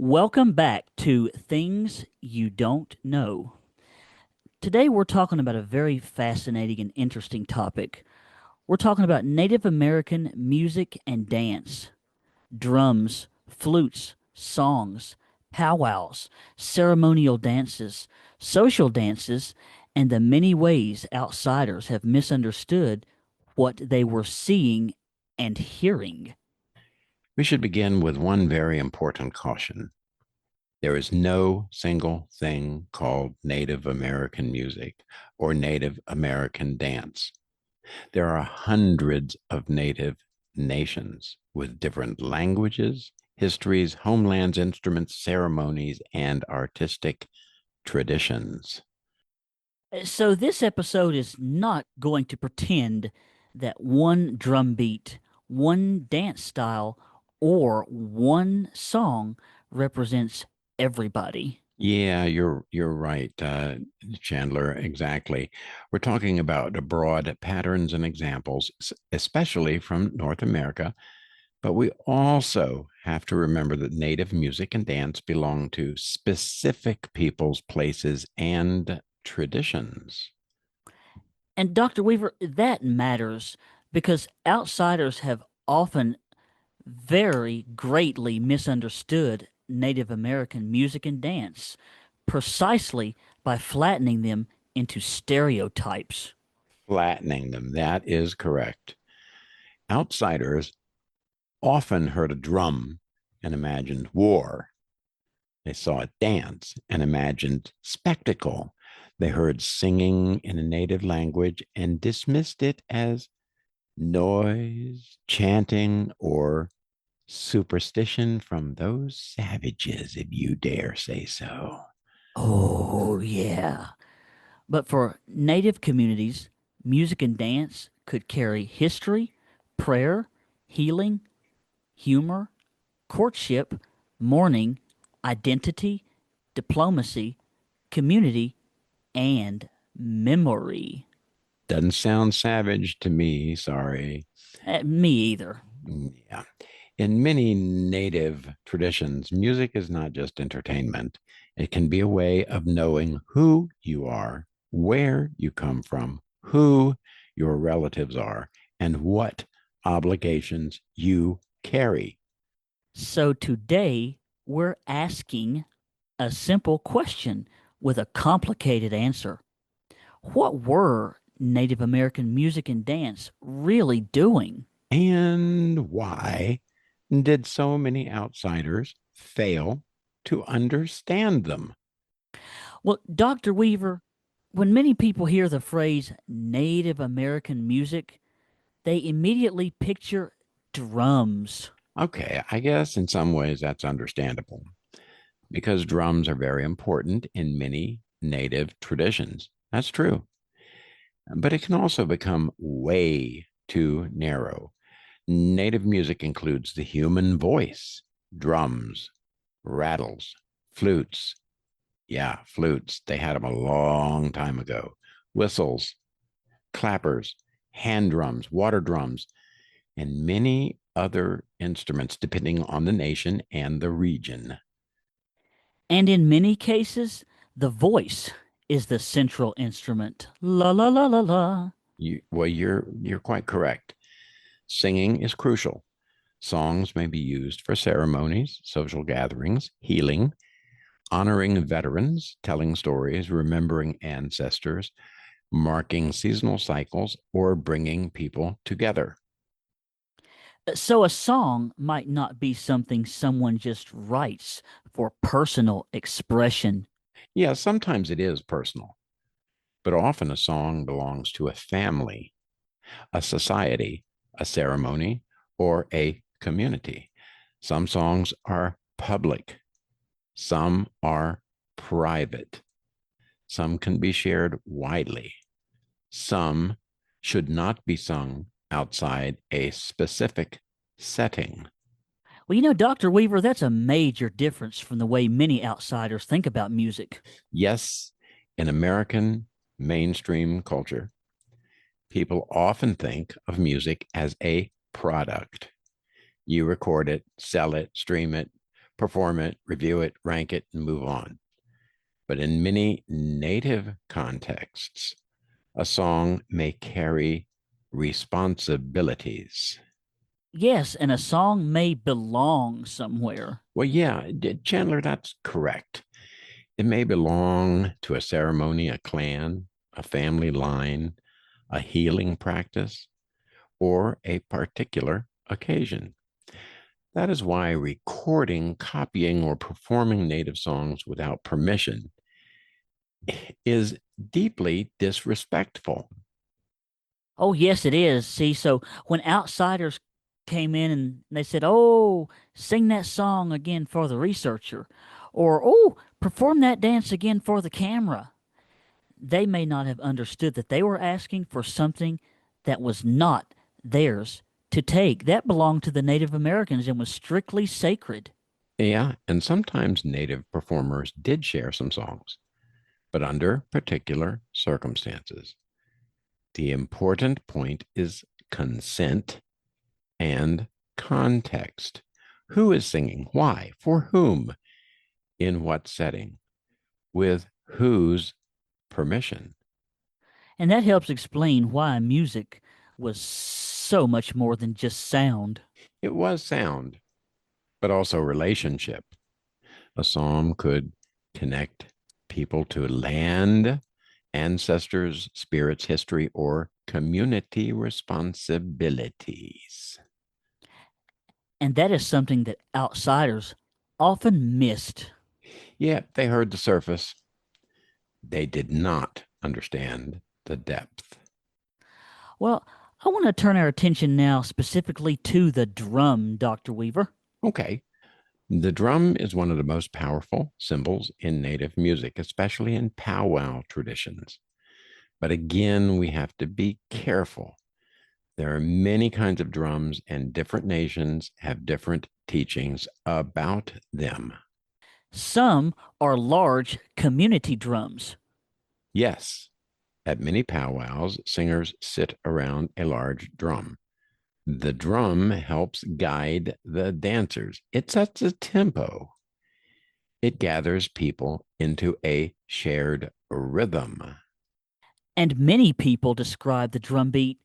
Welcome back to Things You Don't Know. Today we're talking about a very fascinating and interesting topic. We're talking about Native American music and dance, drums, flutes, songs, powwows, ceremonial dances, social dances, and the many ways outsiders have misunderstood what they were seeing and hearing. We should begin with one very important caution. There is no single thing called Native American music or Native American dance. There are hundreds of Native nations with different languages, histories, homelands, instruments, ceremonies, and artistic traditions. So this episode is not going to pretend that one drum beat, one dance style, or one song represents everybody. Yeah, you're right, Chandler. Exactly. We're talking about broad patterns and examples, especially from North America. But we also have to remember that Native music and dance belong to specific peoples, places, and traditions. And Dr. Weaver, that matters because outsiders have often very greatly misunderstood Native American music and dance precisely by flattening them into stereotypes. Flattening them, that is correct. Outsiders often heard a drum and imagined war. They saw a dance and imagined spectacle. They heard singing in a native language and dismissed it as noise, chanting, or superstition from those savages, if you dare say so. Oh, yeah. But for Native communities, music and dance could carry history, prayer, healing, humor, courtship, mourning, identity, diplomacy, community, and memory. Doesn't sound savage to me, sorry. Me either. Yeah. In many native traditions, music is not just entertainment. It can be a way of knowing who you are, where you come from, who your relatives are, and what obligations you carry. So today we're asking a simple question with a complicated answer. What were Native American music and dance really doing? And why did so many outsiders fail to understand them? Well, Dr. Weaver, when many people hear the phrase Native American music, they immediately picture drums. Okay, I guess in some ways that's understandable because drums are very important in many native traditions. That's true. But it can also become way too narrow. Native music includes the human voice, drums, rattles, flutes. Yeah, flutes. They had them a long time ago. Whistles, clappers, hand drums, water drums, and many other instruments depending on the nation and the region. And in many cases, the voice is the central instrument. La la la la la. You're quite correct. Singing is crucial. Songs may be used for ceremonies, social gatherings, healing, honoring veterans, telling stories, remembering ancestors, marking seasonal cycles, or bringing people together. So a song might not be something someone just writes for personal expression. Yeah, sometimes it is personal, but often a song belongs to a family, a society, a ceremony, or a community. Some songs are public, some are private, some can be shared widely, some should not be sung outside a specific setting. Well, Dr. Weaver, that's a major difference from the way many outsiders think about music. Yes, in American mainstream culture, people often think of music as a product. You record it, sell it, stream it, perform it, review it, rank it, and move on. But in many native contexts, a song may carry responsibilities. Yes, and a song may belong somewhere. Well, yeah, Chandler, that's correct. It may belong to a ceremony, a clan, a family line, a healing practice, or a particular occasion. That is why recording, copying, or performing native songs without permission is deeply disrespectful. Oh, yes, it is. See, so when outsiders came in and they said, "Oh, sing that song again for the researcher," or "Oh, perform that dance again for the camera," they may not have understood that they were asking for something that was not theirs to take. That belonged to the Native Americans and was strictly sacred. Yeah, and sometimes native performers did share some songs, but under particular circumstances. The important point is consent and context. Who is singing? Why? For whom? In what setting? With whose permission? And that helps explain why music was so much more than just sound. It was sound, but also relationship. A psalm could connect people to land, ancestors, spirits, history, or community responsibilities. And that is something that outsiders often missed. Yeah, they heard the surface. They did not understand the depth. Well, I want to turn our attention now specifically to the drum, Dr. Weaver. Okay, the drum is one of the most powerful symbols in Native music, especially in powwow traditions. But again, we have to be careful. There are many kinds of drums, and different nations have different teachings about them. Some are large community drums, Yes, at many powwows, singers sit around a large drum. The drum helps guide the dancers. It sets a tempo. It gathers people into a shared rhythm. and many people describe the drum beat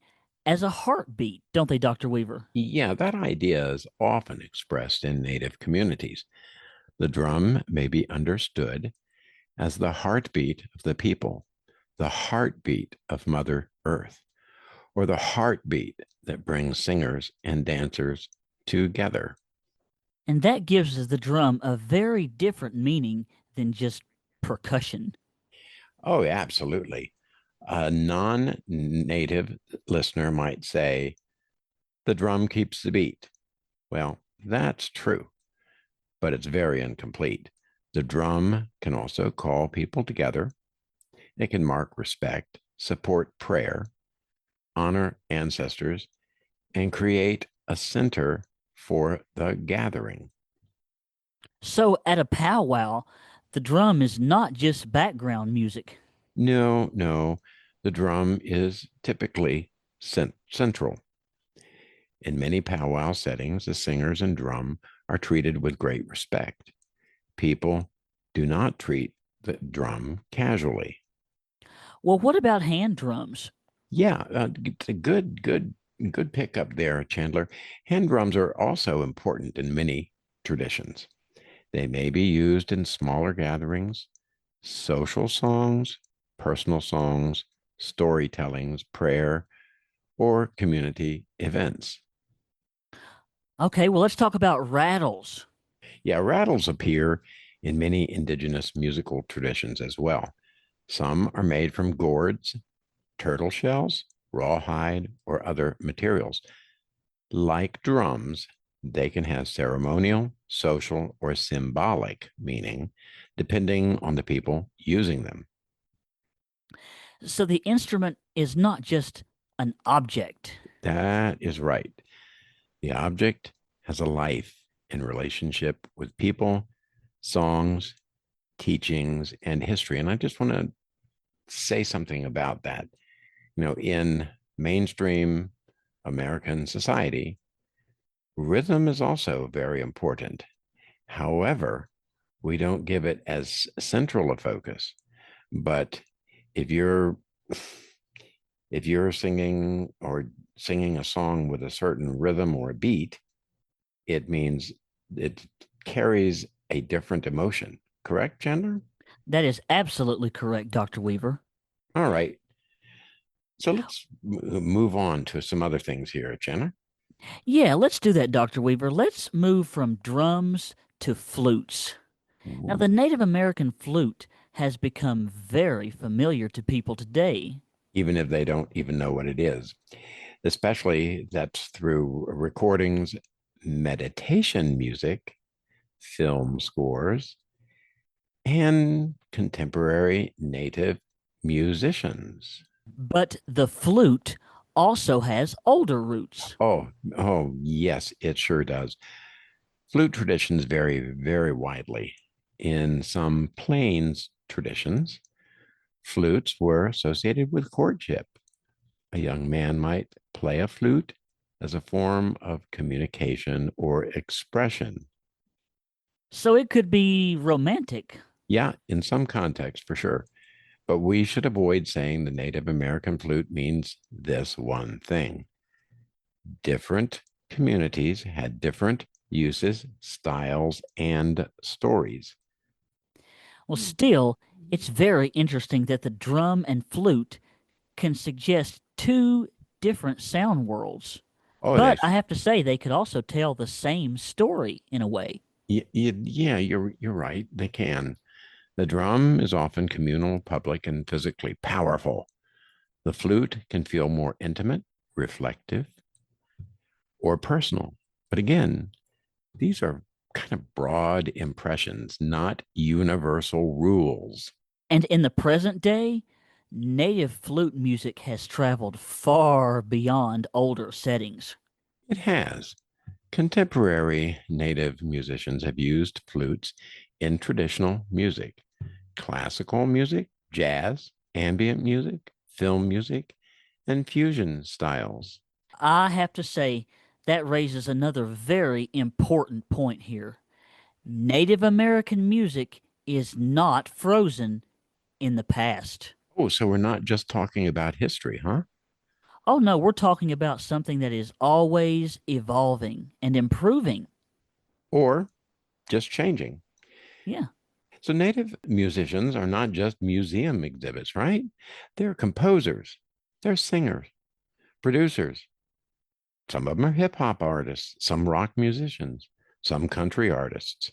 as a heartbeat, don't they, Dr. Weaver? Yeah, that idea is often expressed in Native communities. The drum may be understood as the heartbeat of the people, the heartbeat of Mother Earth, or the heartbeat that brings singers and dancers together. And that gives the drum a very different meaning than just percussion. Oh, absolutely. A non native listener might say, the drum keeps the beat. Well, that's true, but it's very incomplete. The drum can also call people together. It can mark respect, support prayer, honor ancestors, and create a center for the gathering. So at a powwow, the drum is not just background music. No, no, the drum is typically central. In many powwow settings, the singers and drum are treated with great respect. People do not treat the drum casually. Well, what about hand drums? Yeah, it's a good pickup there, Chandler. Hand drums are also important in many traditions. They may be used in smaller gatherings, social songs, personal songs, storytellings, prayer, or community events. Okay, well, let's talk about rattles. Yeah, rattles appear in many indigenous musical traditions as well. Some are made from gourds, turtle shells, rawhide, or other materials. Like drums, they can have ceremonial, social, or symbolic meaning, depending on the people using them. So the instrument is not just an object. That is right. The object has a life in relationship with people, songs, teachings, and history. And I just want to say something about that. In mainstream American society, rhythm is also very important. However, we don't give it as central a focus. But if you're if you're singing a song with a certain rhythm or a beat, it means it carries a different emotion. Correct, Chandler? That is absolutely correct, Dr. Weaver. All right. So let's move on to some other things here, Chandler. Yeah, let's do that, Dr. Weaver. Let's move from drums to flutes. Now, Ooh. the Native American flute has become very familiar to people today. Even if they don't even know what it is, especially that's through recordings, meditation music, film scores, and contemporary native musicians. But the flute also has older roots. Oh, oh, yes, it sure does. Flute traditions vary very widely. In some plains traditions, flutes were associated with courtship. A young man might play a flute as a form of communication or expression. So it could be romantic. Yeah, in some contexts, for sure. But we should avoid saying the Native American flute means this one thing. Different communities had different uses, styles, and stories. Well, still, it's very interesting that the drum and flute can suggest two different sound worlds. Oh, But I have to say, they could also tell the same story in a way. yeah, you're right. They can. The drum is often communal, public, and physically powerful. The flute can feel more intimate, reflective, or personal. But again, these are kind of broad impressions, not universal rules. And in the present day, native flute music has traveled far beyond older settings. It has. Contemporary native musicians have used flutes in traditional music, classical music, jazz, ambient music, film music, and fusion styles. I have to say, that raises another very important point here. Native American music is not frozen in the past. Oh, so we're not just talking about history, huh? Oh no, we're talking about something that is always evolving and improving. Or just changing. Yeah. So, native musicians are not just museum exhibits, right? They're composers, they're singers, producers. Some of them are hip hop artists, some rock musicians, some country artists,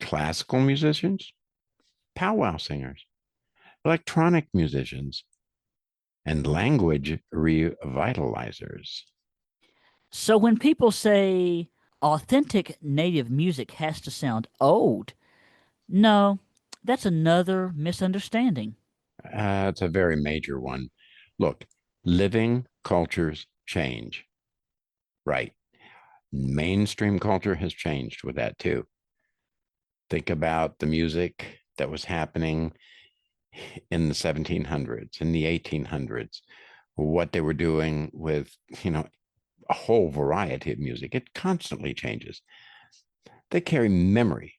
classical musicians, powwow singers, electronic musicians, and language revitalizers. So when people say authentic native music has to sound old, no, that's another misunderstanding. It's a very major one. Look, living cultures change, right? Mainstream culture has changed with that too. Think about the music that was happening in the 1700s, in the 1800s, what they were doing with, a whole variety of music. It constantly changes. They carry memory.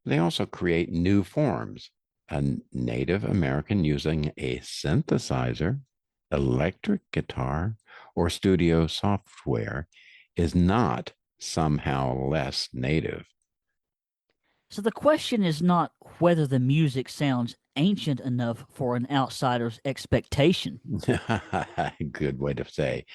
They also create new forms. A Native American using a synthesizer, electric guitar, or studio software is not somehow less native. So the question is not whether the music sounds ancient enough for an outsider's expectation. Good way to say.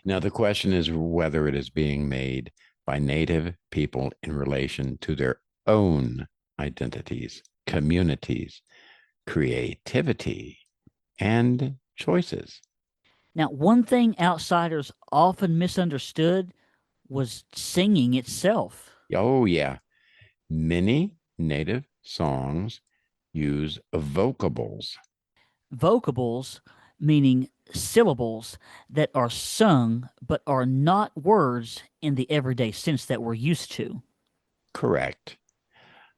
Now, the question is whether it is being made by Native people in relation to their own identities, communities, creativity, and choices. Now, one thing outsiders often misunderstood was singing itself. Oh, yeah. Many Native songs use vocables. Vocables, meaning syllables that are sung but are not words in the everyday sense that we're used to. Correct.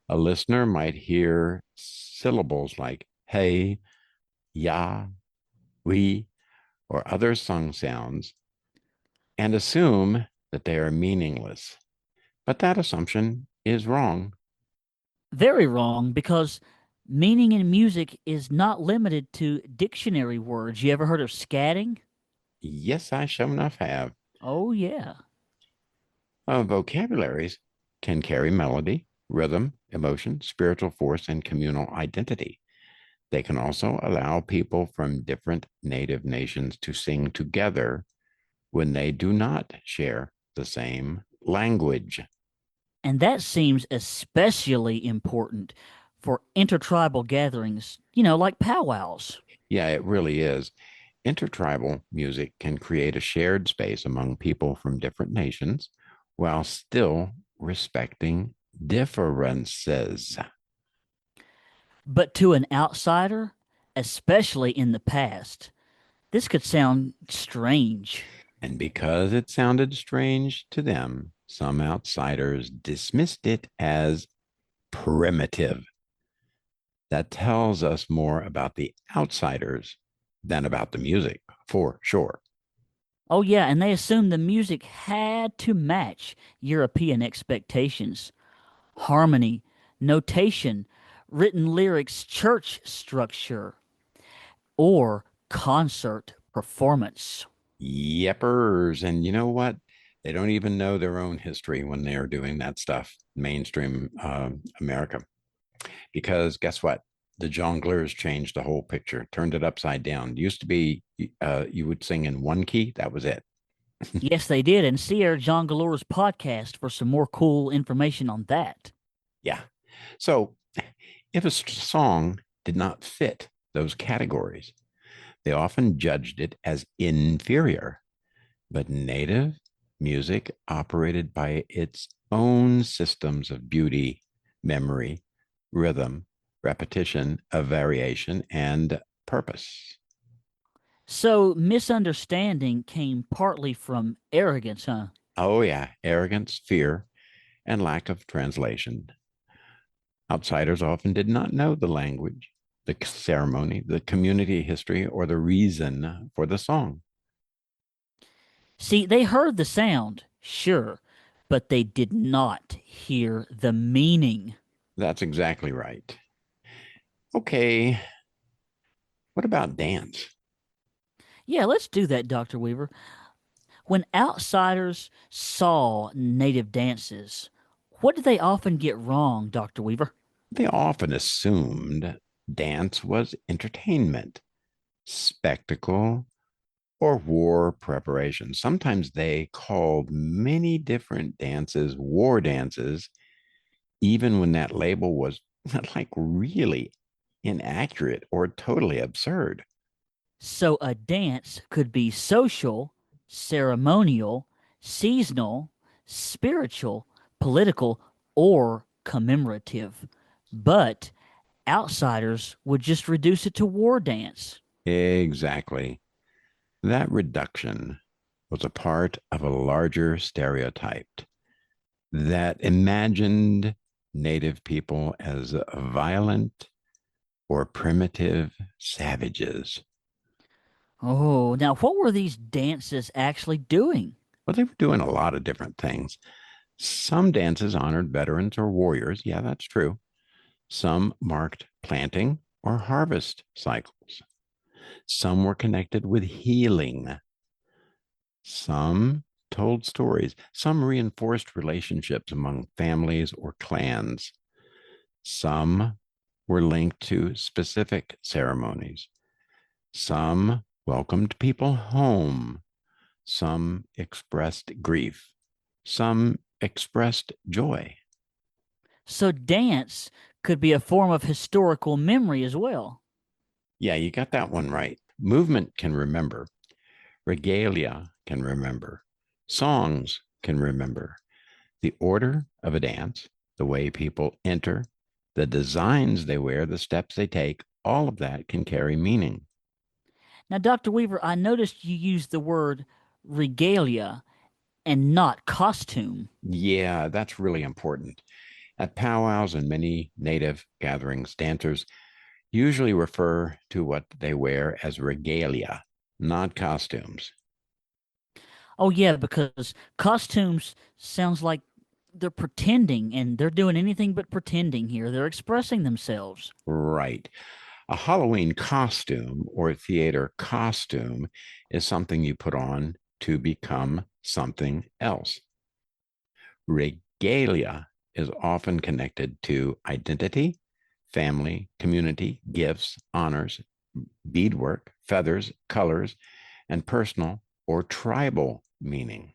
A listener might hear syllables like hey, ya, we, or other sung sounds and assume that they are meaningless. But that assumption is wrong. Very wrong because meaning in music is not limited to dictionary words. You ever heard of scatting? Yes, I sure enough have. Oh, yeah. Vocabularies can carry melody, rhythm, emotion, spiritual force, and communal identity. They can also allow people from different native nations to sing together when they do not share the same language. And that seems especially important for intertribal gatherings, like powwows. Yeah, it really is. Intertribal music can create a shared space among people from different nations while still respecting differences. But to an outsider, especially in the past, this could sound strange. And because it sounded strange to them, some outsiders dismissed it as primitive. That tells us more about the outsiders than about the music, for sure. Oh, yeah, and they assumed the music had to match European expectations. Harmony, notation, written lyrics, church structure, or concert performance. Yeppers. And you know what? They don't even know their own history when they're doing that stuff, mainstream America. Because guess what? The jongleurs changed the whole picture, turned it upside down. It used to be you would sing in one key, that was it. Yes, they did, and see our John Galore's podcast for some more cool information on that. Yeah. So if a song did not fit those categories, they often judged it as inferior. But native music operated by its own systems of beauty, memory, rhythm, repetition, of variation, and purpose. So, misunderstanding came partly from arrogance, huh? Oh, yeah, arrogance, fear, and lack of translation. Outsiders often did not know the language, the ceremony, the community history, or the reason for the song. See, they heard the sound, sure, but they did not hear the meaning. That's exactly right. Okay, what about dance? Yeah, let's do that, Dr. Weaver. When outsiders saw native dances, what did they often get wrong, Dr. Weaver? They often assumed dance was entertainment, spectacle, or war preparation. Sometimes they called many different dances war dances, even when that label was like really inaccurate or totally absurd. So a dance could be social, ceremonial, seasonal, spiritual, political, or commemorative. But outsiders would just reduce it to war dance. Exactly. That reduction was a part of a larger stereotype that imagined Native people as violent or primitive savages. Oh, now what were these dances actually doing? Well, they were doing a lot of different things. Some dances honored veterans or warriors. Yeah, that's true. Some marked planting or harvest cycles. Some were connected with healing. Some told stories. Some reinforced relationships among families or clans. Some were linked to specific ceremonies. Some welcomed people home. Some expressed grief. Some expressed joy. So dance could be a form of historical memory as well. Yeah, you got that one right. Movement can remember. Regalia can remember. Songs can remember. The order of a dance, the way people enter, the designs they wear, the steps they take, all of that can carry meaning. Now, Dr. Weaver, I noticed you used the word regalia and not costume. Yeah, that's really important. At powwows and many native gatherings, dancers usually refer to what they wear as regalia, not costumes. Oh, yeah, because costumes sounds like they're pretending and they're doing anything but pretending here. They're expressing themselves. Right. A Halloween costume or theater costume is something you put on to become something else. Regalia is often connected to identity, family, community, gifts, honors, beadwork, feathers, colors, and personal or tribal meaning.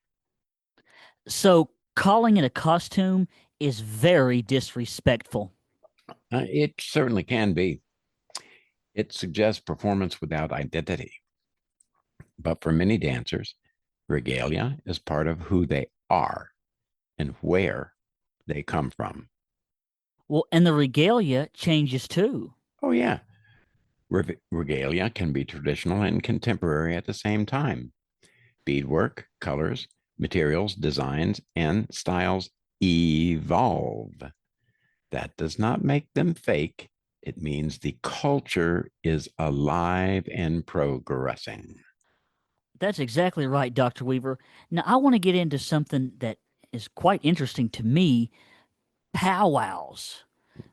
So calling it a costume is very disrespectful. It certainly can be. It suggests performance without identity. But for many dancers, regalia is part of who they are and where they come from. Well, and the regalia changes too. Oh, yeah. Regalia can be traditional and contemporary at the same time. Beadwork, colors, materials, designs, and styles evolve. That does not make them fake. It means the culture is alive and progressing. That's exactly right, Dr. Weaver. Now, I want to get into something that is quite interesting to me, powwows,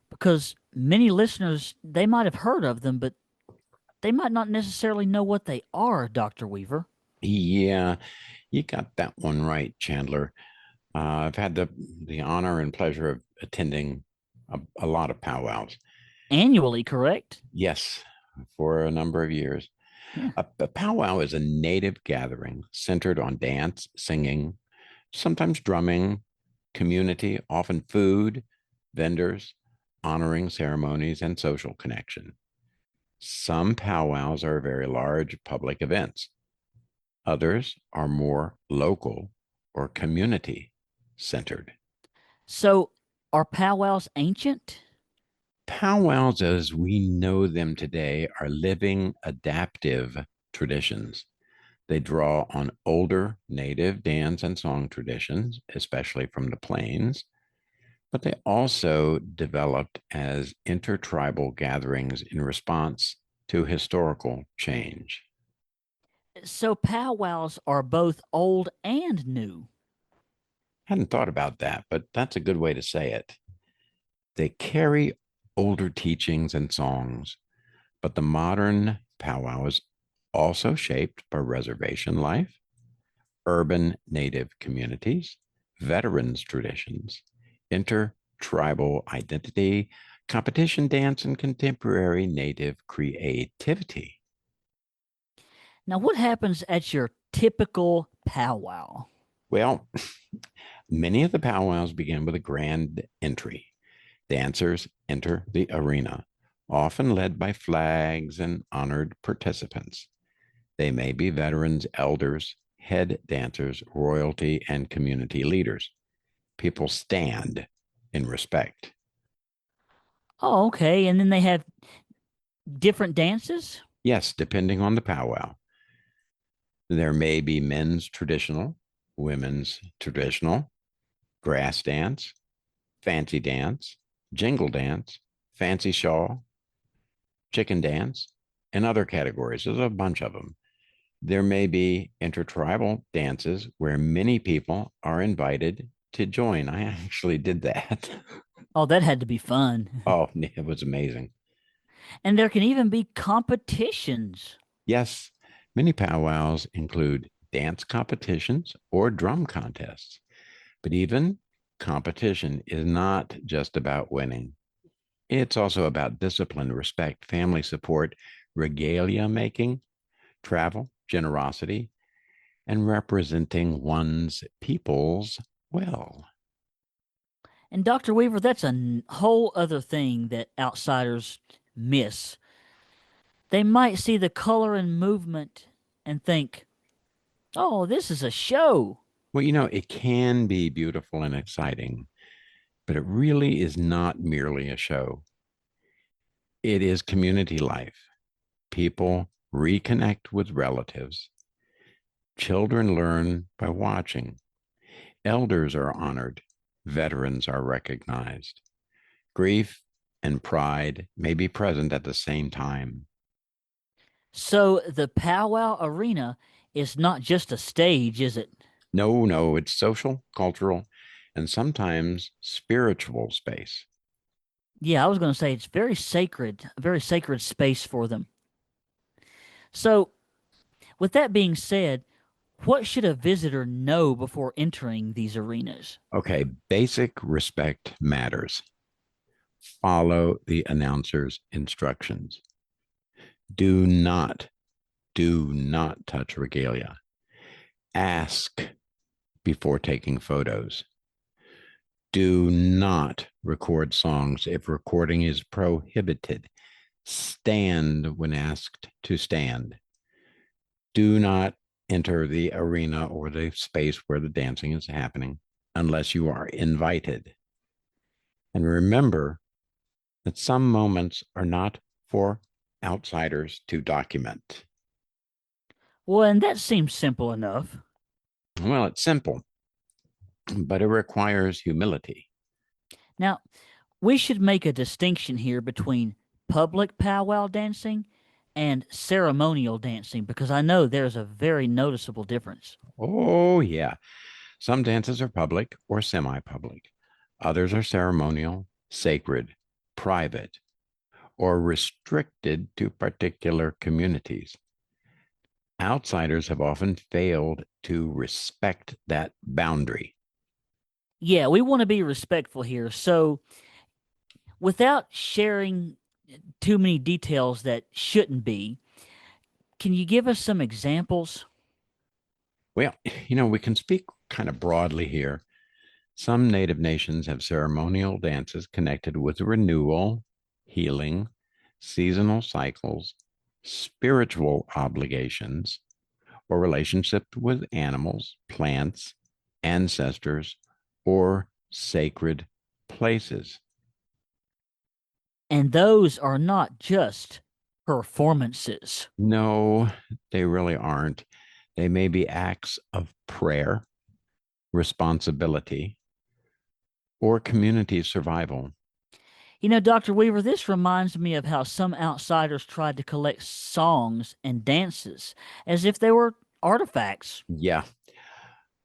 because many listeners, they might have heard of them, but they might not necessarily know what they are, Dr. Weaver. Yeah, you got that one right, Chandler. I've had the honor and pleasure of attending a lot of powwows. Annually, correct? Yes, for a number of years. Yeah. A powwow is a native gathering centered on dance, singing, sometimes drumming, community, often food, vendors, honoring ceremonies, and social connection. Some powwows are very large public events. Others are more local or community centered. So, are powwows ancient? Powwows, as we know them today, are living, adaptive traditions. They draw on older native dance and song traditions, especially from the plains, but they also developed as intertribal gatherings in response to historical change. So, powwows are both old and new. Hadn't thought about that, but that's a good way to say it. They carry older teachings and songs, but the modern powwow is also shaped by reservation life, urban native communities, veterans traditions, intertribal identity, competition dance, and contemporary native creativity. Now, what happens at your typical powwow? Well, many of the powwows begin with a grand entry. Dancers enter the arena, often led by flags and honored participants. They may be veterans, elders, head dancers, royalty, and community leaders. People stand in respect. Oh, okay. And then they have different dances? Yes, depending on the powwow. There may be men's traditional, women's traditional, grass dance, fancy dance, jingle dance, fancy shawl, chicken dance, and other categories. There's a bunch of them. There may be intertribal dances where many people are invited to join. I actually did that. Oh, that had to be fun. Oh, it was amazing. And there can even be competitions. Yes, many powwows include dance competitions or drum contests, but even competition is not just about winning. It's also about discipline, respect, family support, regalia making, travel, generosity, and representing one's peoples well. And Dr. Weaver, that's a whole other thing that outsiders miss. They might see the color and movement and think, oh, this is a show. Well, it can be beautiful and exciting, but it really is not merely a show. It is community life. People reconnect with relatives. Children learn by watching. Elders are honored. Veterans are recognized. Grief and pride may be present at the same time. So the powwow arena is not just a stage, is it? No, no, it's social, cultural, and sometimes spiritual space. Yeah, I was going to say it's very sacred, a very sacred space for them. So, with that being said, what should a visitor know before entering these arenas? Okay, basic respect matters. Follow the announcer's instructions. Do not, do not touch regalia. Ask before taking photos. Do not record songs if recording is prohibited. Stand when asked to stand. Do not enter the arena or the space where the dancing is happening unless you are invited. And remember that some moments are not for outsiders to document. Well, and that seems simple enough. Well, it's simple, but it requires humility. Now, we should make a distinction here between public powwow dancing and ceremonial dancing because I know there's a very noticeable difference. Oh, yeah. Some dances are public or semi public, others are ceremonial, sacred, private, or restricted to particular communities. Outsiders have often failed to respect that boundary. Yeah, we want to be respectful here. So, without sharing too many details that shouldn't be, can you give us some examples? Well, we can speak kind of broadly here. Some native nations have ceremonial dances connected with renewal, healing, seasonal cycles, spiritual obligations, or relationship with animals, plants, ancestors, or sacred places. And those are not just performances. No, they really aren't. They may be acts of prayer, responsibility, or community survival. You know, Dr. Weaver, this reminds me of how some outsiders tried to collect songs and dances as if they were artifacts. Yeah,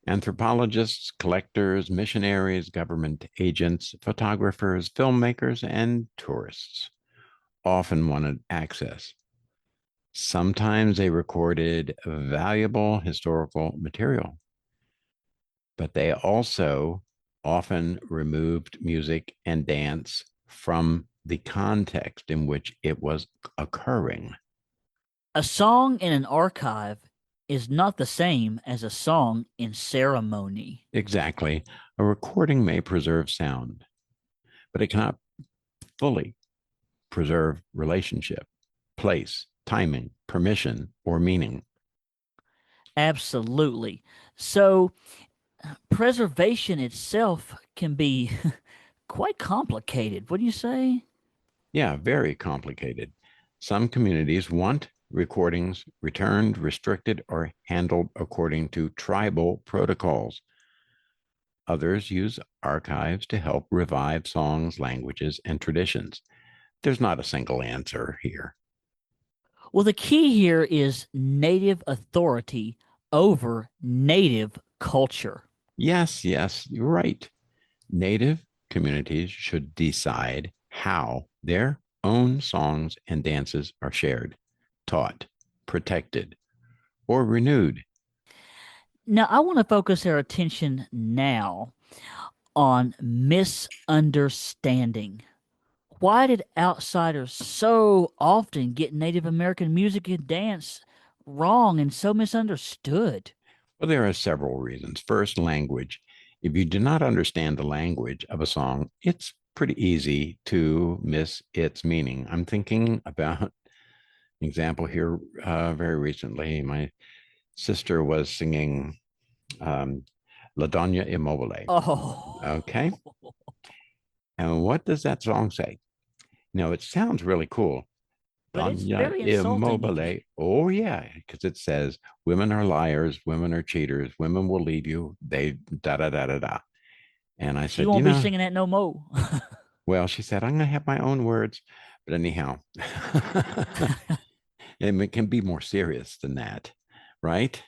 anthropologists, collectors, missionaries, government agents, photographers, filmmakers, and tourists often wanted access. Sometimes they recorded valuable historical material, but they also often removed music and dance from the context in which it was occurring. A song in an archive is not the same as a song in ceremony. Exactly. A recording may preserve sound, but it cannot fully preserve relationship, place, timing, permission, or meaning. Absolutely. So, preservation itself can be quite complicated. What do you say? Yeah, very complicated. Some communities want recordings returned, restricted, or handled according to tribal protocols. Others use archives to help revive songs, languages, and traditions. There's not a single answer here. Well, the key here is native authority over native culture. Yes, yes, you're right. Native communities should decide how their own songs and dances are shared, taught, protected, or renewed. Now, I want to focus our attention now on misunderstanding. Why did outsiders so often get Native American music and dance wrong and so misunderstood? Well, there are several reasons. First, language. If you do not understand the language of a song, it's pretty easy to miss its meaning. I'm thinking about an example here very recently. My sister was singing La Donna Immobile. Oh, Okay. And what does that song say? It sounds really cool. but it's Donna very insulting. Immobile. Oh, yeah. Because it says women are liars, women are cheaters, women will leave you. They da da da da da. And I She said, won't be singing that no more. well, she said, I'm going to have my own words. But anyhow, and it can be more serious than that, right?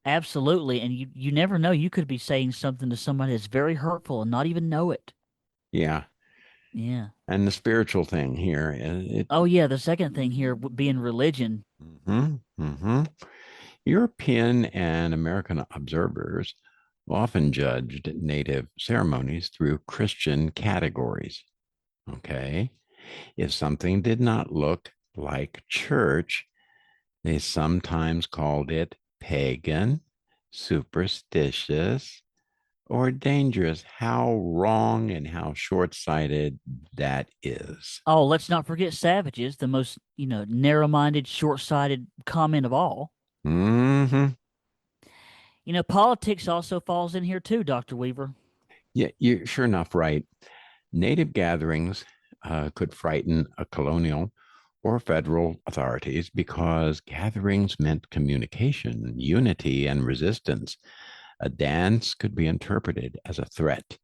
Absolutely. And you never know. You could be saying something to somebody that's very hurtful and not even know it. Yeah. Yeah. And the spiritual thing here, it, Oh, yeah. The second thing here being religion. mhm, mhm. European and American observers often judged native ceremonies through Christian categories. Okay. If something did not look like church, they sometimes called it pagan, superstitious, or dangerous. How wrong and how short sighted that is. Oh, let's not forget savages, the most, narrow-minded, short-sighted comment of all. Hmm. Politics also falls in here too, Dr. Weaver. Yeah, you're sure enough right. Native gatherings could frighten a colonial or federal authorities because gatherings meant communication, unity, and resistance. A dance could be interpreted as a threat,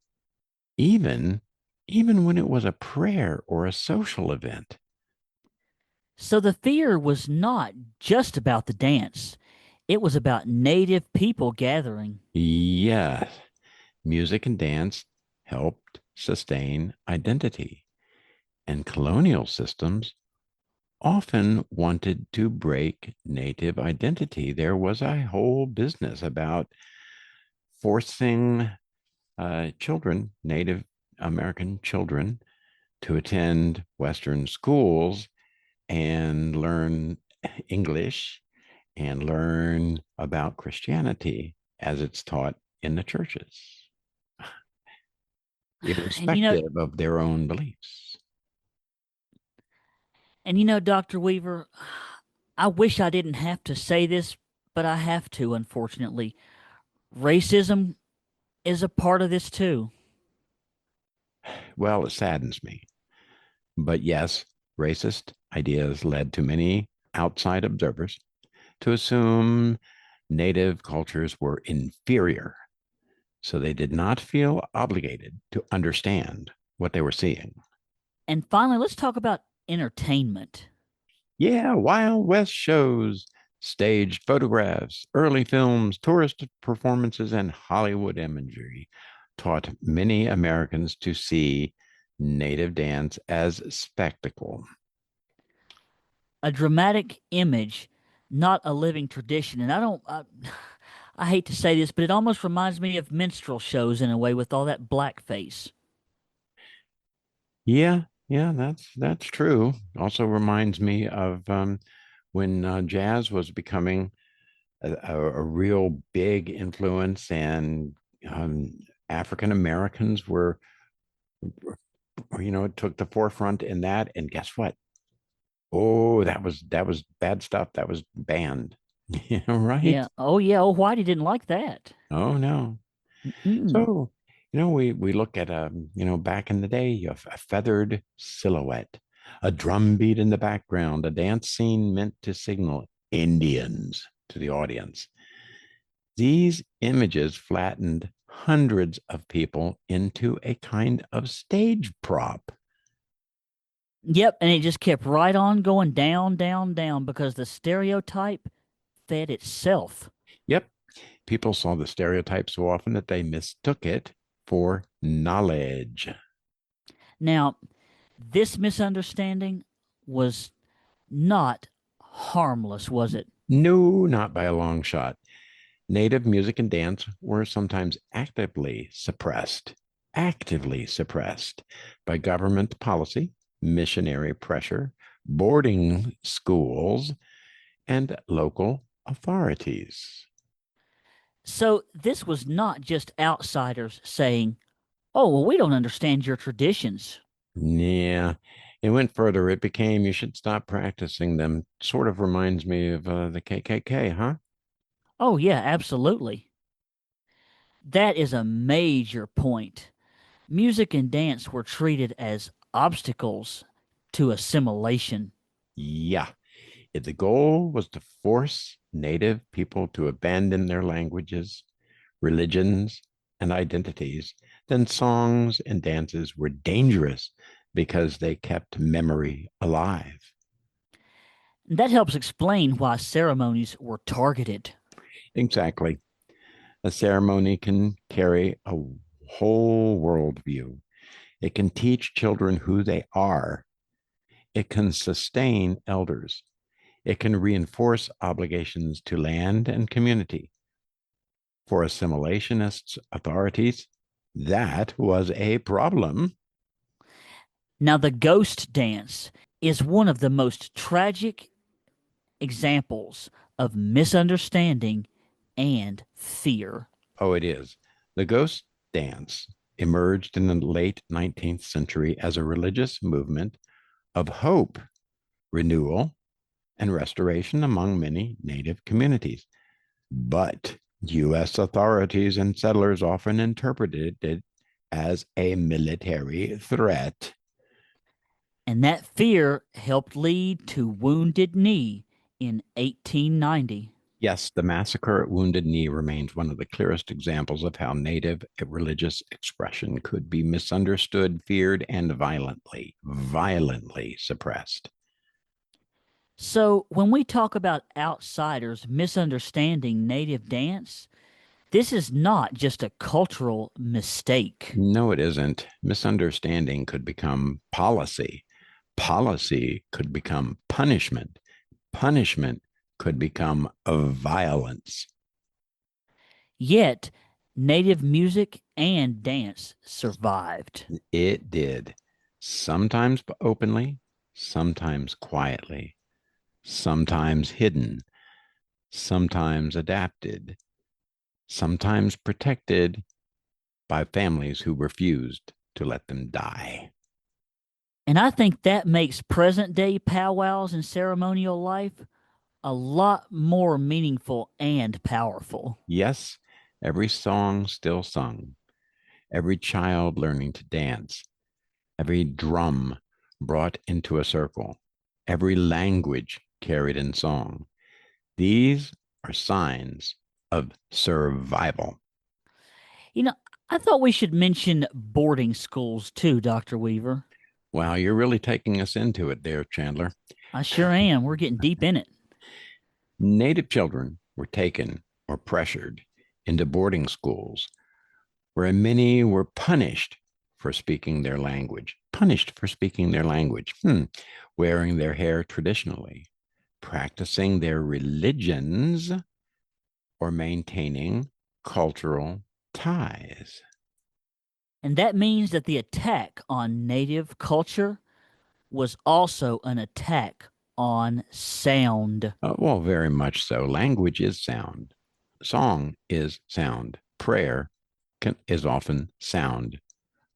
even even when it was a prayer or a social event. So the fear was not just about the dance. It was about native people gathering. Yes, music and dance helped sustain identity, and colonial systems often wanted to break native identity. There was a whole business about forcing children, Native American children, to attend Western schools and learn English and learn about Christianity as it's taught in the churches, And you know, irrespective of their own beliefs. Dr. Weaver, I wish I didn't have to say this, but I have to, unfortunately. Racism is a part of this too. Well, it saddens me. But yes, racist ideas led to many outside observers to assume native cultures were inferior. So they did not feel obligated to understand what they were seeing. And finally, let's talk about entertainment. Yeah, Wild West shows, staged photographs, early films, tourist performances, and Hollywood imagery taught many Americans to see native dance as spectacle. A dramatic image, not a living tradition. And I hate to say this, but it almost reminds me of minstrel shows in a way with all that blackface. Yeah, yeah, that's true. Also reminds me of when jazz was becoming a real big influence, and African Americans it took the forefront in that. And guess what? Oh, that was bad stuff. That was banned. Yeah, right. Yeah. Oh, yeah. Oh, Whitey didn't like that. Oh no. Mm-mm. So, we look at back in the day, a feathered silhouette, a drum beat in the background, a dance scene meant to signal Indians to the audience. These images flattened hundreds of people into a kind of stage prop. Yep. And it just kept right on going down, down, down because the stereotype fed itself. Yep, people saw the stereotype so often that they mistook it for knowledge. Now, this misunderstanding was not harmless, was it? No, not by a long shot. Native music and dance were sometimes actively suppressed by government policy, missionary pressure, boarding schools, and local authorities. So this was not just outsiders saying, "Oh, well, we don't understand your traditions." Yeah, it went further. It became you should stop practicing them. Sort of reminds me of the KKK, huh? Oh, yeah, absolutely. That is a major point. Music and dance were treated as obstacles to assimilation. Yeah. If the goal was to force native people to abandon their languages, religions, and identities, then songs and dances were dangerous because they kept memory alive. That helps explain why ceremonies were targeted. Exactly. A ceremony can carry a whole worldview. It can teach children who they are. It can sustain elders. It can reinforce obligations to land and community. For assimilationist authorities, that was a problem. Now, the ghost dance is one of the most tragic examples of misunderstanding and fear. Oh, it is. The ghost dance emerged in the late 19th century as a religious movement of hope, renewal, and restoration among many Native communities. But U.S. authorities and settlers often interpreted it as a military threat. And that fear helped lead to Wounded Knee in 1890. Yes, the massacre at Wounded Knee remains one of the clearest examples of how Native religious expression could be misunderstood, feared, and violently suppressed. So, when we talk about outsiders misunderstanding native dance, this is not just a cultural mistake. No, it isn't. Misunderstanding could become policy. Policy could become punishment. Punishment could become violence. Yet, native music and dance survived. It did. Sometimes openly, sometimes quietly, sometimes hidden, sometimes adapted, sometimes protected by families who refused to let them die. And I think that makes present day powwows and ceremonial life a lot more meaningful and powerful. Yes, every song still sung, every child learning to dance, every drum brought into a circle, every language carried in song. These are signs of survival. You know, I thought we should mention boarding schools too, Dr. Weaver. Wow, you're really taking us into it there, Chandler. I sure am. We're getting deep in it. Native children were taken or pressured into boarding schools where many were punished for speaking their language, wearing their hair traditionally, practicing their religions, or maintaining cultural ties. And that means that the attack on native culture was also an attack on sound. Well, very much so. Language is sound. Song is sound. Prayer is often sound.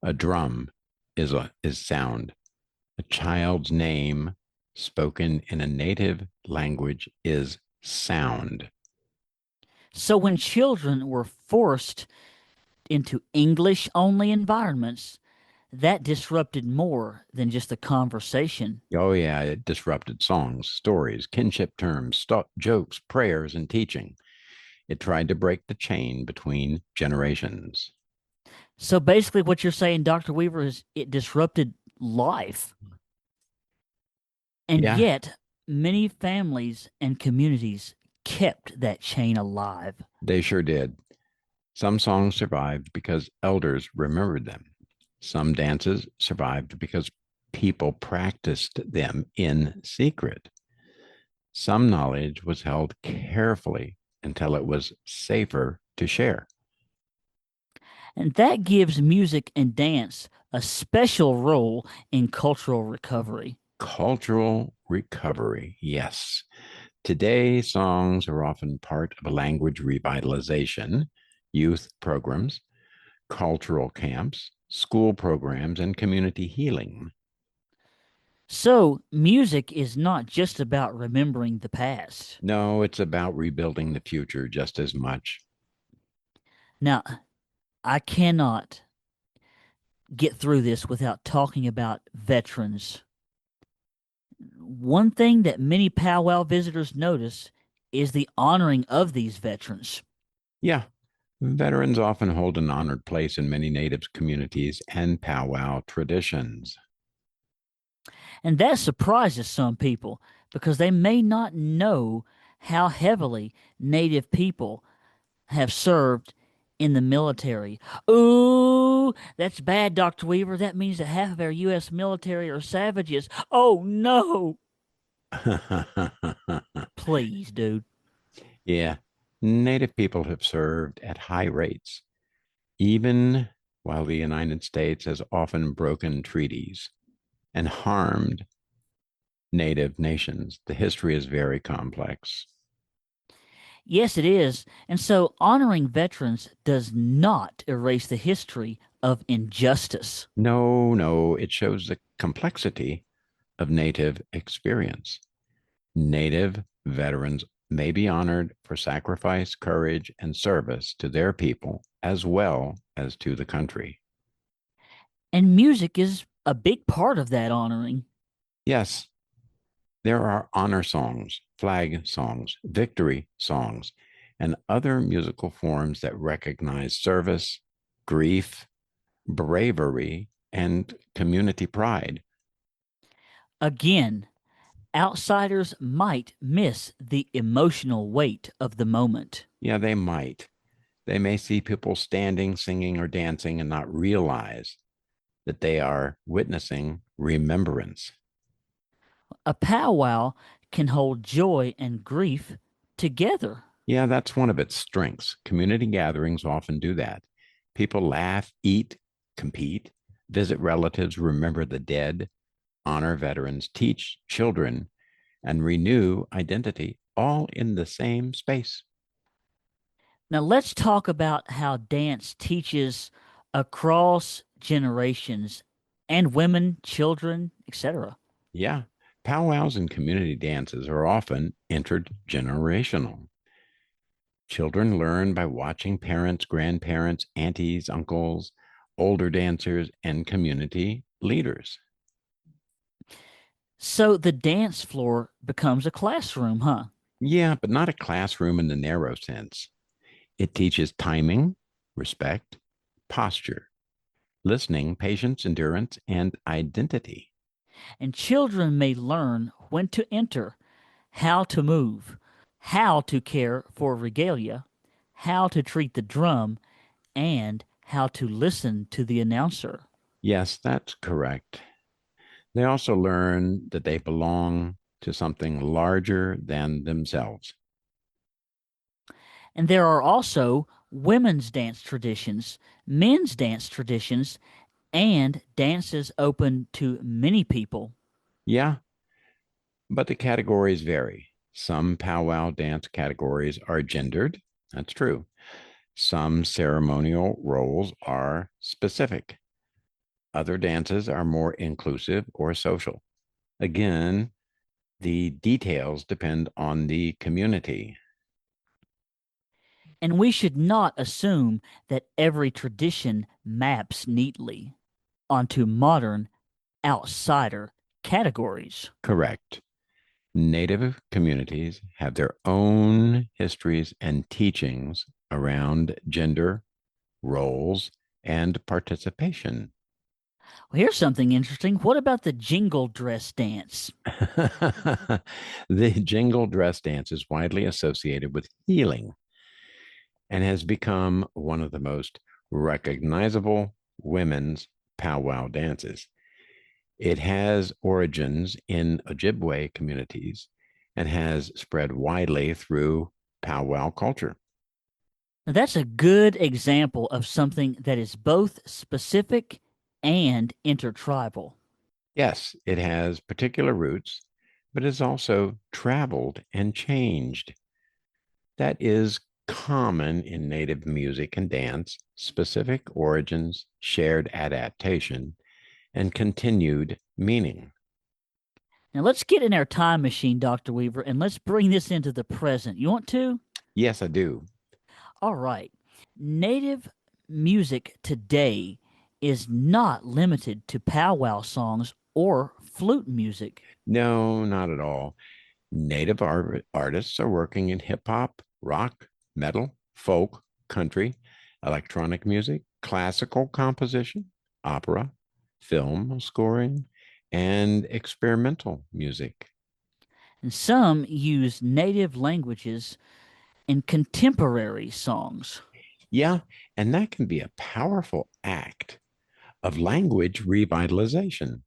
A drum is sound. A child's name spoken in a native language is sound. So when children were forced into English only environments, that disrupted more than just the conversation. Oh, yeah, it disrupted songs, stories, kinship terms, jokes, prayers, and teaching. It tried to break the chain between generations. So basically, what you're saying, Dr. Weaver, is it disrupted life. And Yeah, yet, many families and communities kept that chain alive. they sure did. Some songs survived because elders remembered them. Some dances survived because people practiced them in secret. Some knowledge was held carefully until it was safer to share. And that gives music and dance a special role in cultural recovery. Cultural recovery, yes. Today, songs are often part of a language revitalization, youth programs, cultural camps, school programs, and community healing. So, music is not just about remembering the past. No, it's about rebuilding the future just as much. Now, I cannot get through this without talking about veterans. One thing that many powwow visitors notice is the honoring of these veterans. Yeah, veterans often hold an honored place in many Native communities and powwow traditions. And that surprises some people because they may not know how heavily Native people have served in the military. Ooh, that's bad, Dr. Weaver. That means that half of our U.S. military are savages. Oh, no. Please, dude. Yeah, Native people have served at high rates, even while the United States has often broken treaties and harmed Native nations. The history is very complex. Yes, it is. And so honoring veterans does not erase the history of injustice. No, no, it shows the complexity of Native experience. Native veterans may be honored for sacrifice, courage, and service to their people as well as to the country. And music is a big part of that honoring. Yes, there are honor songs, flag songs, victory songs, and other musical forms that recognize service, grief, bravery, and community pride. Again, outsiders might miss the emotional weight of the moment. Yeah, they might. They may see people standing, singing, or dancing and not realize that they are witnessing remembrance. A powwow can hold joy and grief together. Yeah, that's one of its strengths. Community gatherings often do that. People laugh, eat, compete, visit relatives, remember the dead, honor veterans, teach children, and renew identity all in the same space. Now, let's talk about how dance teaches across generations and women, children, etc. Yeah, powwows and community dances are often intergenerational. Children learn by watching parents, grandparents, aunties, uncles, older dancers, and community leaders. So the dance floor becomes a classroom, huh? Yeah, but not a classroom in the narrow sense. It teaches timing, respect, posture, listening, patience, endurance, and identity. And children may learn when to enter, how to move, how to care for regalia, how to treat the drum, and how to listen to the announcer. Yes, that's correct. They also learn that they belong to something larger than themselves. And there are also women's dance traditions, men's dance traditions, and dances open to many people. Yeah, but the categories vary. Some powwow dance categories are gendered. That's true. Some ceremonial roles are specific. Other dances are more inclusive or social. Again, the details depend on the community. And we should not assume that every tradition maps neatly onto modern outsider categories. Correct. Native communities have their own histories and teachings around gender, roles, and participation. Well, here's something interesting. What about the jingle dress dance? The jingle dress dance is widely associated with healing and has become one of the most recognizable women's powwow dances. It has origins in Ojibwe communities and has spread widely through powwow culture. Now, that's a good example of something that is both specific and intertribal. Yes, it has particular roots, but has also traveled and changed. That is common in Native music and dance, specific origins, shared adaptation, and continued meaning. Now, let's get in our time machine, Dr. Weaver, and let's bring this into the present. You want to? Yes, I do. All right. Native music today is not limited to powwow songs or flute music. No, not at all. Native artists are working in hip hop, rock, metal, folk, country, electronic music, classical composition, opera, film scoring, and experimental music. And some use native languages in contemporary songs. Yeah, and that can be a powerful act of language revitalization.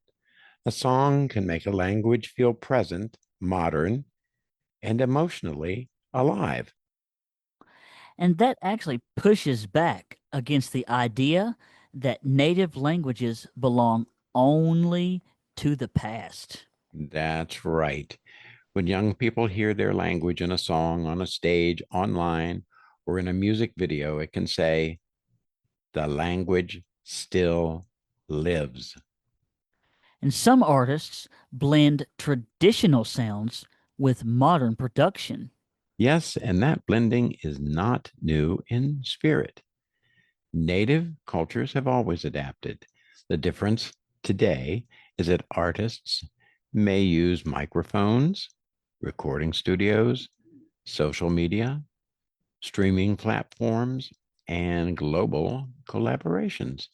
A song can make a language feel present, modern, and emotionally alive. And that actually pushes back against the idea that native languages belong only to the past. That's right. When young people hear their language in a song, on a stage, online, or in a music video, it can say, the language still lives. And some artists blend traditional sounds with modern production. Yes, and that blending is not new in spirit. Native cultures have always adapted. The difference today is that artists may use microphones, recording studios, social media, streaming platforms, and global collaborations.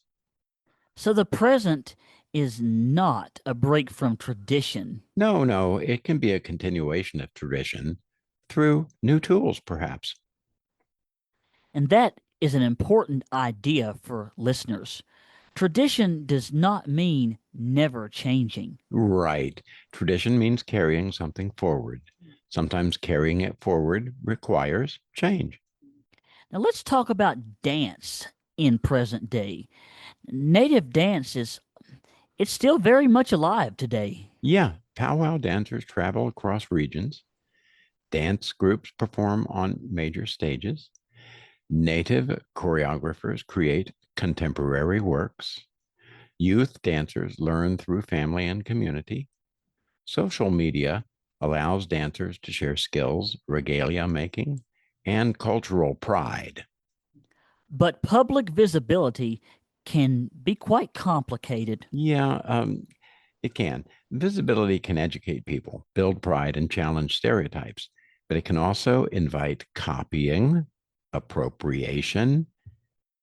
So the present is not a break from tradition. No, no, it can be a continuation of tradition through new tools, perhaps. And that is an important idea for listeners. Tradition does not mean never changing. Right. Tradition means carrying something forward. Sometimes carrying it forward requires change. Now let's talk about dance in present day. Native dance is it's still very much alive today. Yeah, powwow dancers travel across regions. Dance groups perform on major stages. Native choreographers create contemporary works. Youth dancers learn through family and community. Social media allows dancers to share skills, regalia making, and cultural pride. But public visibility can be quite complicated. Yeah, it can. Visibility can educate people, build pride, and challenge stereotypes, but it can also invite copying, appropriation,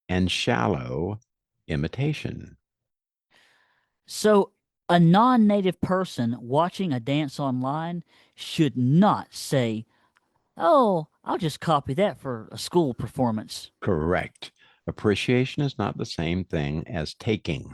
and shallow imitation. So a non-native person watching a dance online should not say, "Oh, I'll just copy that for a school performance." Correct. Appreciation is not the same thing as taking.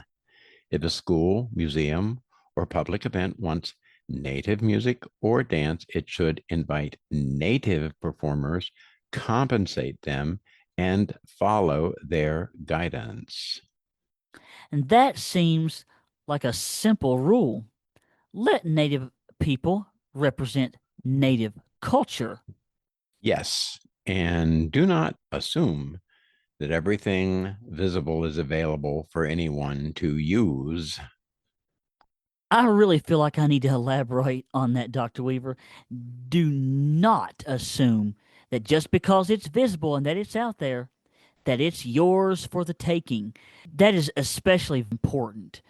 If a school, museum, or public event wants native music or dance, it should invite native performers, compensate them, and follow their guidance. And that seems like a simple rule. Let native people represent native culture. Yes, and do not assume that everything visible is available for anyone to use. I really feel like I need to elaborate on that, Dr. Weaver. Do not assume that just because it's visible and that it's out there, that it's yours for the taking. That is especially important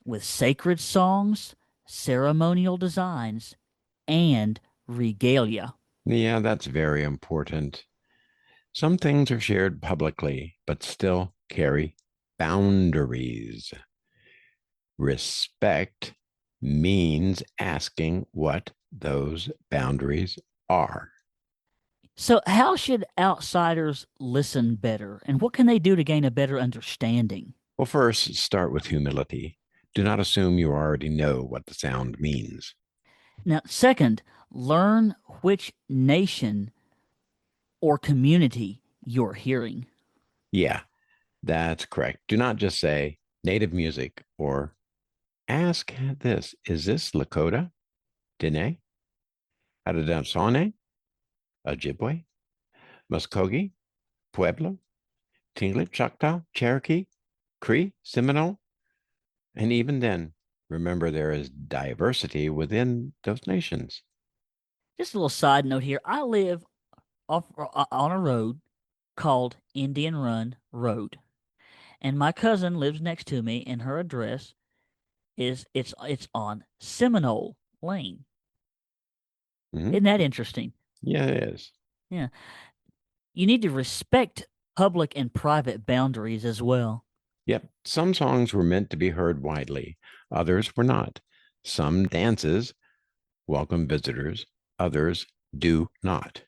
with sacred songs, ceremonial designs, and regalia. Yeah, that's very important. Some things are shared publicly, but still carry boundaries. Respect means asking what those boundaries are. So, how should outsiders listen better, and what can they do to gain a better understanding? Well, first, start with humility. Do not assume you already know what the sound means. Now, second, learn which nation or community you're hearing. Yeah, that's correct. Do not just say native music or ask this: is this Lakota, Dene, Haudenosaunee, Ojibwe, Muskogee, Pueblo, Tlingit, Choctaw, Cherokee, Cree, Seminole? And even then, remember there is diversity within those nations. Just a little side note here. I live off on a road called Indian Run Road, and my cousin lives next to me, and her address is it's on Seminole Lane. Mhm. Isn't that interesting? Yeah, it is. Yeah. You need to respect public and private boundaries as well. Yep, some songs were meant to be heard widely, others were not. Some dances welcome visitors, others do not.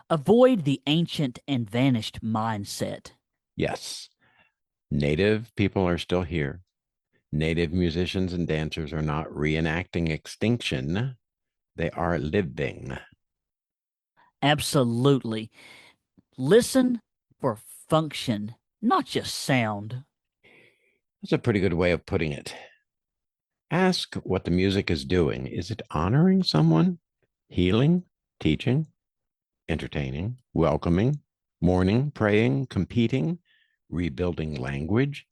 Avoid the ancient and vanished mindset. Yes, Native people are still here. Native musicians and dancers are not reenacting extinction, they are living. Absolutely. Listen for function, not just sound. That's a pretty good way of putting it. Ask what the music is doing. Is it honoring someone, healing, teaching, entertaining, welcoming, mourning, praying, competing, rebuilding language,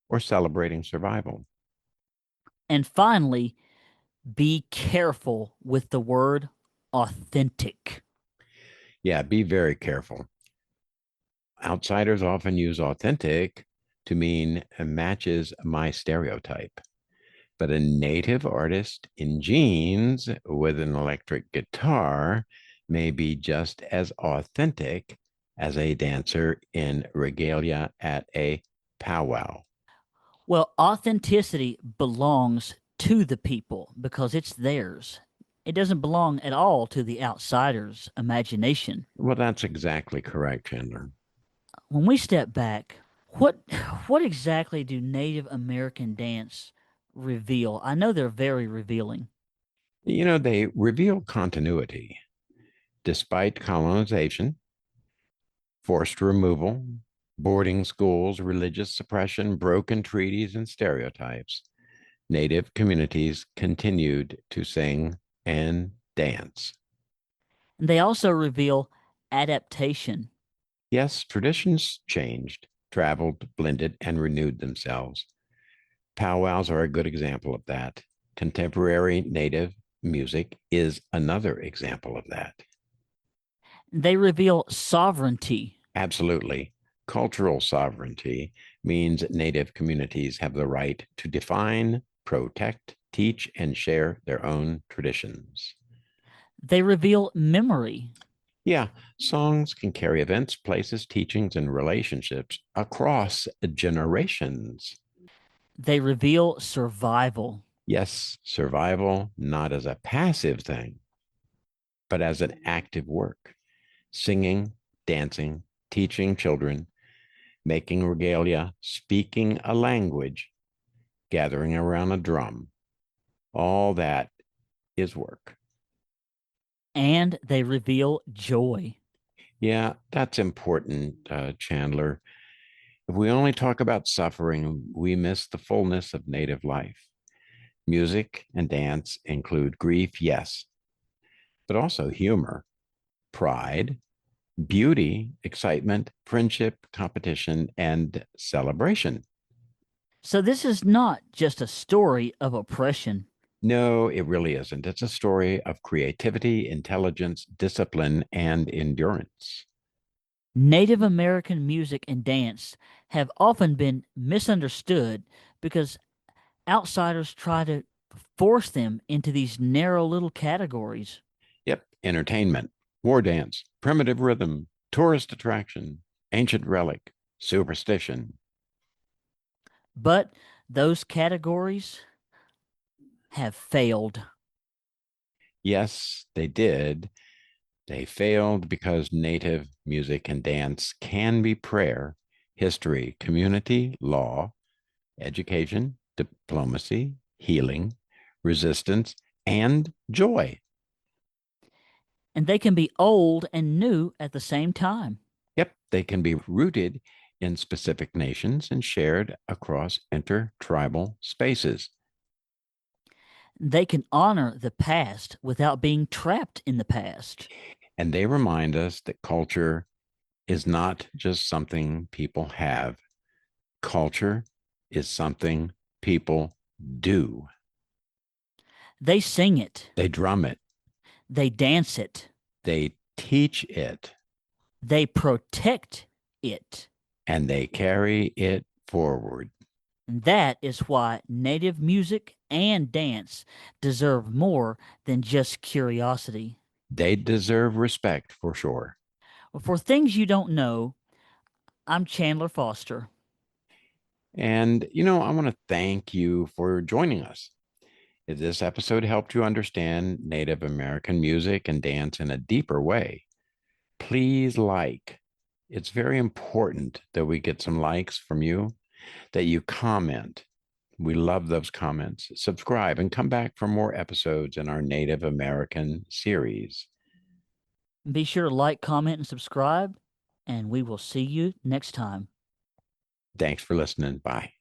or celebrating survival? And finally, be careful with the word authentic. Yeah, be very careful. Outsiders often use authentic to mean matches my stereotype. But a native artist in jeans with an electric guitar may be just as authentic as a dancer in regalia at a powwow. Well, authenticity belongs to the people because it's theirs. It doesn't belong at all to the outsider's imagination. Well, that's exactly correct, Chandler. When we step back, what what exactly do Native American dance reveal? I know they're very revealing. They reveal continuity despite colonization, forced removal, boarding schools, religious suppression, broken treaties, and stereotypes. Native communities continued to sing and dance. And they also reveal adaptation. Yes, traditions changed, traveled, blended, and renewed themselves. Powwows are a good example of that. Contemporary Native music is another example of that. They reveal sovereignty. Absolutely. Cultural sovereignty means Native communities have the right to define, protect, teach, and share their own traditions. They reveal memory. Yeah, songs can carry events, places, teachings, and relationships across generations. They reveal survival. Yes, survival not as a passive thing, but as an active work. Singing, dancing, teaching children, making regalia, speaking a language, gathering around a drum. All that is work. And they reveal joy. Yeah, that's important, Chandler. If we only talk about suffering, we miss the fullness of Native life. Music and dance include grief, yes, but also humor, pride, beauty, excitement, friendship, competition, and celebration. So this is not just a story of oppression. No, it really isn't. It's a story of creativity, intelligence, discipline, and endurance. Native American music and dance have often been misunderstood because outsiders try to force them into these narrow little categories. Yep, entertainment, war dance, primitive rhythm, tourist attraction, ancient relic, superstition. But those categories have failed. Yes, they did. They failed because Native music and dance can be prayer, history, community, law, education, diplomacy, healing, resistance, and joy. And they can be old and new at the same time. Yep, they can be rooted in specific nations and shared across intertribal spaces. They can honor the past without being trapped in the past. And they remind us that culture is not just something people have, culture is something people do. They sing it, They drum it, they dance it, they teach it, they protect it. and they carry it forward. And that is why Native music and dance deserve more than just curiosity. They deserve respect for sure. For things you don't know, I'm Chandler Foster. And, I want to thank you for joining us. If this episode helped you understand Native American music and dance in a deeper way, please like. It's very important that we get some likes from you, that you comment. We love those comments. Subscribe and come back for more episodes in our Native American series. Be sure to like, comment, and subscribe, and we will see you next time. Thanks for listening. Bye.